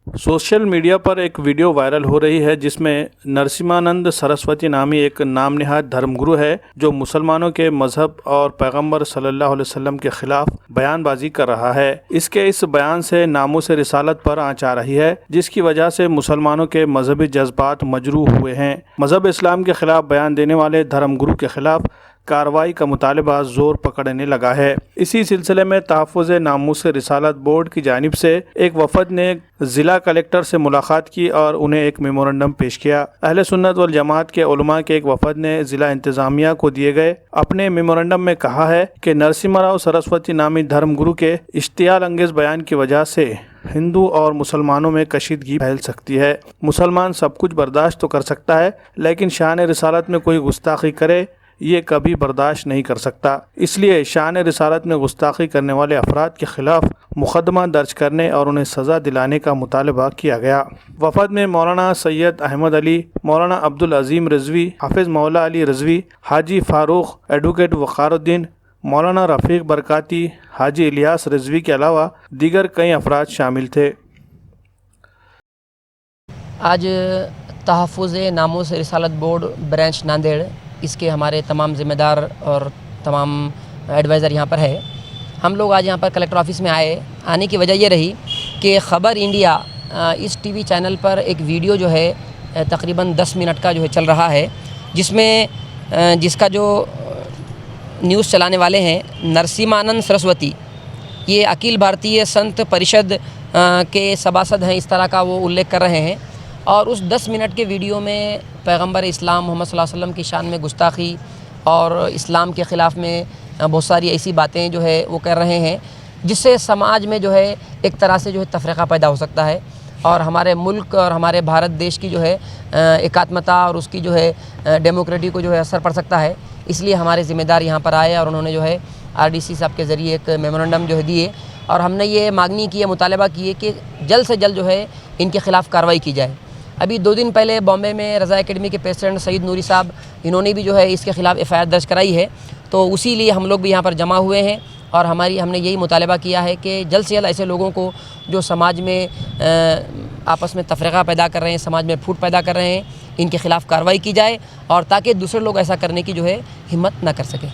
Social media पर एक video viral हो रही है जिसमें नरसिम्हानंद सरस्वती नामी एक नाम नहाद धर्मगुरु है जो मुसलमानों के मजहब और पैगंबर सल्लल्लाहु अलैहि वसल्लम के खिलाफ बयानबाजी कर रहा है। इसके इस बयान से नामूस रिसालत पर आंच आ रही है, जिसकी वजह से मुसलमानों के मजहबी जज्बात मजरूह हुए हैं। मजहब इस्लाम के खिलाफ बयान देने वाले धर्मगुरु के खिलाफ कार्रवाई का मुतालबा ज़ोर पकड़ने लगा है। इसी सिलसिले में तहफ़्फ़ुज़ नामूस रिसालत बोर्ड की जानिब से एक वफ़द ने ज़िला कलेक्टर से मुलाकात की और उन्हें एक मेमोरेंडम पेश किया। अहले सुन्नत वल जमात के उलमा के एक वफ़द ने ज़िला इंतज़ामिया को दिए गए अपने मेमोरेंडम में कहा है कि नरसिम्हा सरस्वती नामी धर्मगुरु के इश्तियाल अंगेज़ बयान की वजह से हिंदू और मुसलमानों में कशीदगी फैल सकती है। मुसलमान सब कुछ बर्दाश्त तो कर सकता है, लेकिन शान रिसालत में कोई गुस्ताखी करे ये कभी बर्दाश्त नहीं कर सकता। इसलिए शान रिसालत में गुस्ताखी करने वाले अफराद के खिलाफ मुकदमा दर्ज करने और उन्हें सज़ा दिलाने का मुतालबा किया गया। वफद में मौलाना सैयद अहमद अली, मौलाना अब्दुल अजीम रिजवी, हाफिज़ मौला अली रिजवी, हाजी फारूक, एडवोकेट वक़ारुद्दीन, मौलाना रफ़ीक बरकाती, हाजी इलियास रिजवी के अलावा दीगर कई अफराद शामिल थे। आज तहफ़्फ़ुज़ नामूस रिसालत बोर्ड ब्रांच नांदेड़, इसके हमारे तमाम ज़िम्मेदार और तमाम एडवाइज़र यहाँ पर है। हम लोग आज यहाँ पर कलेक्टर ऑफिस में आने की वजह ये रही कि ख़बर इंडिया इस टीवी चैनल पर एक वीडियो जो है तकरीबन 10 मिनट का जो है चल रहा है, जिसमें जिसका जो न्यूज़ चलाने वाले हैं नरसिम्हानंद सरस्वती, ये अखिल भारतीय संत परिषद के सभासद हैं, इस तरह का वो उल्लेख कर रहे हैं। और उस 10 मिनट के वीडियो में पैगंबर इस्लाम मोहम्मद सल्लल्लाहु अलैहि वसल्लम की शान में गुस्ताखी और इस्लाम के ख़िलाफ़ में बहुत सारी ऐसी बातें जो है वो कर रहे हैं, जिससे समाज में जो है एक तरह से जो है तफरीक़ा पैदा हो सकता है और हमारे मुल्क और हमारे भारत देश की जो है एकात्मता और उसकी जो है डेमोक्रेसी को जो है असर पड़ सकता है। इसलिए हमारे ज़िम्मेदार यहाँ पर आए और उन्होंने जो है RDC साहब के ज़रिए एक मेमोरेंडम जो है दिए और हमने ये मांगनी की है, मुतालबा किए कि जल्द से जल्द जो है इनके ख़िलाफ़ कार्रवाई की जाए। अभी 2 दिन पहले बॉम्बे में रज़ा एकेडमी के प्रेसिडेंट सईद नूरी साहब, इन्होंने भी जो है इसके ख़िलाफ़ FIR दर्ज कराई है। तो उसी लिए हम लोग भी यहाँ पर जमा हुए हैं और हमने यही मुतालबा किया है कि जल्द से जल्द ऐसे लोगों को जो समाज में आपस में तफरीक़ा पैदा कर रहे हैं, समाज में फूट पैदा कर रहे हैं, इनके ख़िलाफ़ कार्रवाई की जाए और ताकि दूसरे लोग ऐसा करने की जो है हिम्मत ना कर सकें।